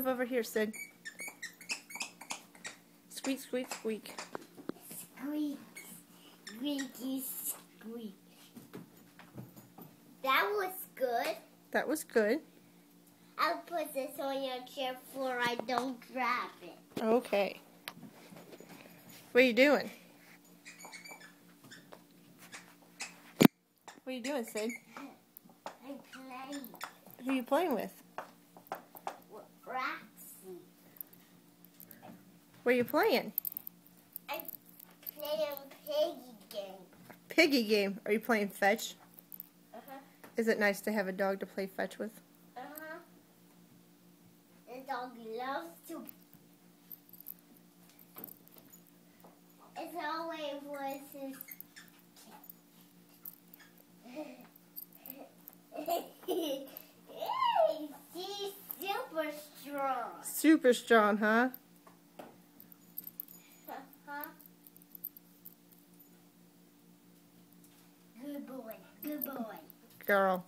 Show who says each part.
Speaker 1: Move over here, Sid. Squeak, squeak, squeak.
Speaker 2: Squeak, squeaky, squeak. That was good.
Speaker 1: That was good.
Speaker 2: I'll put this on your chair so I don't drop it.
Speaker 1: Okay. What are you doing? What are you doing, Sid?
Speaker 2: I'm playing
Speaker 1: Who are you playing with?
Speaker 2: with Roxy.
Speaker 1: What are you playing?
Speaker 2: I'm playing piggy game.
Speaker 1: Piggy game. Are you playing fetch?
Speaker 2: Uh-huh.
Speaker 1: Is it nice to have a dog to play fetch with?
Speaker 2: Uh-huh. The dog loves to. It's always was his. She's super strong.
Speaker 1: Super strong, huh?
Speaker 2: Uh-huh. Good boy. Good boy.
Speaker 1: Girl.